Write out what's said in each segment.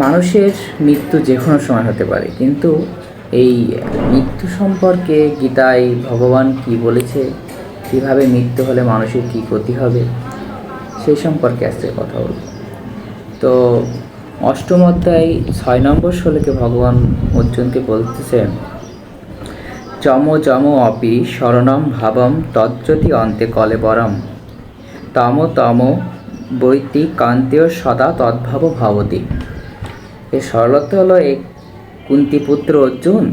মানুষের মৃত্যু যে কোনো সময় হতে পারে, কিন্তু এই মৃত্যু সম্পর্কে গীতায় ভগবান কি বলেছে, কীভাবে মৃত্যু হলে মানুষের কী ক্ষতি হবে, সেই সম্পর্কে আজকে কথা বলব। তো অষ্টম অধ্যায় 6 নম্বর শ্লোকে ভগবান অর্জুনকে বলতেছেন, যম যম অপি শরণম ভাবম তজ্জ্যোতি অন্তে কলেবরম তম তম বৈতি কান্তেয় সদা তদ্ভাব ভাবতি। এর সরলতা হলো, এক কুন্তিপুত্র অর্জুন,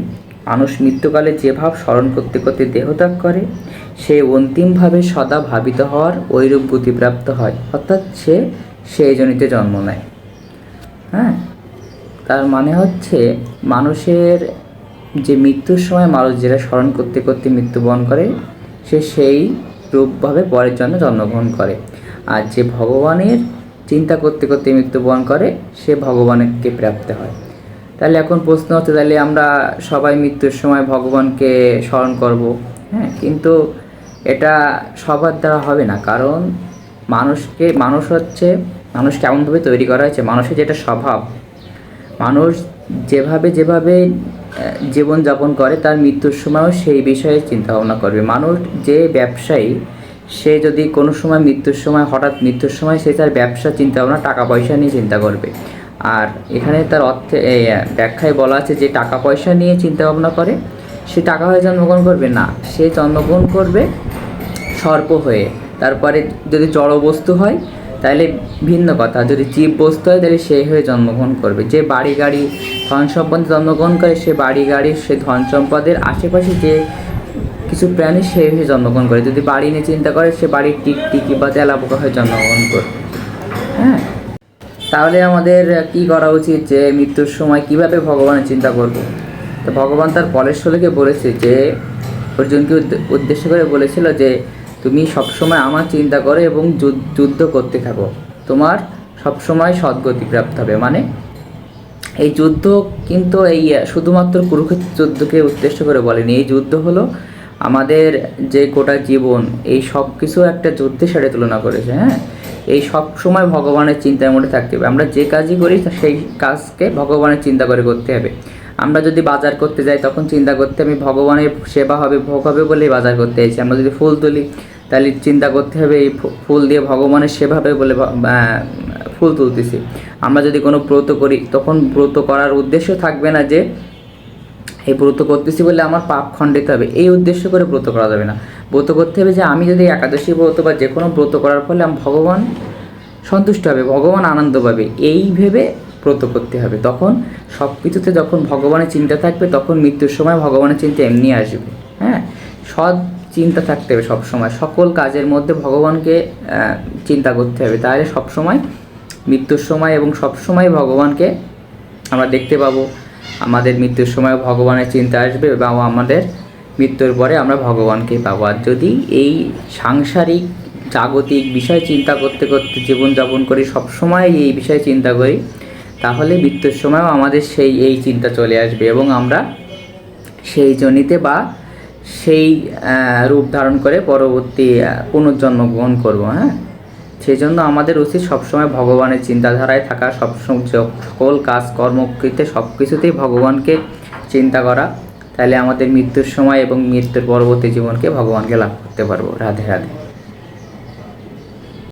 মানুষ মৃত্যুকালে যে ভাব স্মরণ করতে করতে দেহত্যাগ করে, সে অন্তিমভাবে সদা ভাবিত হওয়ার ঐরূপ বুদ্ধিপ্রাপ্ত হয়, অর্থাৎ সে সেই জনিতে জন্ম নেয়। হ্যাঁ, তার মানে হচ্ছে মানুষের যে মৃত্যুর সময় মানুষ যেটা স্মরণ করতে করতে মৃত্যুবরণ করে, সে সেই রূপভাবে পরের জন্য জন্মগ্রহণ করে। আর যে ভগবানের চিন্তা করতে করতে মৃত্যুবরণ করে, সে ভগবানকে প্রাপ্ত হয়। তাহলে এখন প্রশ্ন হচ্ছে, তাহলে আমরা সবাই মৃত্যুর সময় ভগবানকে স্মরণ করব। হ্যাঁ, কিন্তু এটা সবার দ্বারা হবে না, কারণ মানুষ কেমনভাবে তৈরি করা হয়েছে, মানুষের যেটা স্বভাব, মানুষ যেভাবে জীবনযাপন করে, তার মৃত্যুর সময়ও সেই বিষয়ে চিন্তা ভাবনা করবে। মানুষ যে ব্যবসায়ী, সে যদি কোনো সময় হঠাৎ মৃত্যুর সময় সে তার ব্যবসা চিন্তা ভাবনা টাকা পয়সা নিয়ে চিন্তা করবে। আর এখানে তার অর্থে ব্যাখ্যায় বলা আছে যে টাকা পয়সা নিয়ে চিন্তা ভাবনা করে, সে টাকা হয়ে জন্মগ্রহণ করবে না, সে জন্মগ্রহণ করবে সর্প হয়ে। তারপরে যদি জড় বস্তু হয় তাহলে ভিন্ন কথা, যদি জীব বস্তু হয় তাহলে সে হয়ে জন্মগ্রহণ করবে। যে বাড়ি গাড়ি ধন সম্পদে জন্মগ্রহণ করে, সে বাড়ি গাড়ি সে ধন সম্পদের আশেপাশে যে কিছু প্রাণী সে হয়ে জন্মগ্রহণ করে। যদি বাড়ি নিয়ে চিন্তা করে, সে বাড়ির টিকটিকি বা তেলাপোকা হয়ে জন্মগ্রহণ করবে। হ্যাঁ, তাহলে আমাদের কি করা উচিত, যে মৃত্যুর সময় কিভাবে ভগবানের চিন্তা করব? তো ভগবান তার পরের শ্লোকে বলেছে যে, অর্জুনকে উদ্দেশ্য করে বলেছিল যে, তুমি সবসময় আমার চিন্তা করো এবং যুদ্ধ করতে থাকো, তোমার সবসময় সদ্গতি প্রাপ্ত হবে। মানে এই যুদ্ধ কিন্তু এই শুধুমাত্র কুরুক্ষেত্র যুদ্ধকে উদ্দেশ্য করে বলেনি। এই যুদ্ধ হলো আমাদের যে গোটা জীবন, এই সব কিছু একটা যুদ্ধের সাথে তুলনা করেছে। হ্যাঁ, এই সব সময় ভগবানের চিন্তার মধ্যে থাকতে হবে। আমরা যে কাজই করি সেই কাজকে ভগবানের চিন্তা করে করতে হবে। আমরা যদি বাজার করতে যাই, তখন চিন্তা করতে হবে ভগবানের সেবা হবে, ভোগ হবে বলেই বাজার করতে এসেছি। আমরা যদি ফুল তুলি, তাহলে চিন্তা করতে হবে এই ফুল দিয়ে ভগবানের সেবা হবে বলে ফুল তুলতেছি। আমরা যদি কোনো ব্রত করি, তখন ব্রত করার উদ্দেশ্য থাকবে না যে এই ব্রত করতেছি বলে আমার পাপ খণ্ডিত হবে, এই উদ্দেশ্য করে ব্রত করা যাবে না। ব্রত করতে হবে যে আমি যদি একাদশী ব্রত বা যে কোনো ব্রত করার ফলে ভগবান সন্তুষ্ট হবে, ভগবান আনন্দ পাবে, এই ভেবে ব্রত করতে হবে। তখন সব কিছুতে যখন ভগবানের চিন্তা থাকবে, তখন মৃত্যুর সময় ভগবানের চিন্তা এমনি আসবে। হ্যাঁ, সৎ চিন্তা থাকতে হবে সবসময়, সকল কাজের মধ্যে ভগবানকে চিন্তা করতে হবে। তাহলে সবসময় মৃত্যুর সময় এবং সবসময় ভগবানকে আমরা দেখতে পাবো। আমাদের মৃত্যুর সময় ভগবানের চিন্তা আসবে এবং আমাদের মৃত্যুর পরে আমরা ভগবানকেই পাবো। আর যদি এই সাংসারিক জাগতিক বিষয় চিন্তা করতে করতে জীবনযাপন করি, সবসময় এই বিষয়ে চিন্তা করি, তাহলে মৃত্যুর সময়ও আমাদের এই চিন্তা চলে আসবে এবং আমরা সেই জনিতে বা সেই রূপ ধারণ করে পরবর্তী পুনর্জন্ম গ্রহণ করবো। হ্যাঁ, সেই জন্য আমাদের উচিত সবসময় ভগবানের চিন্তাধারায় থাকা, সকল কাজ কর্মকৃতে সব কিছুতেই ভগবানকে চিন্তা করা। তাহলে আমাদের মৃত্যুর সময় এবং মৃত্যুর পরবর্তী জীবনকে ভগবানকে লাভ করতে পারবো। রাধে রাধে।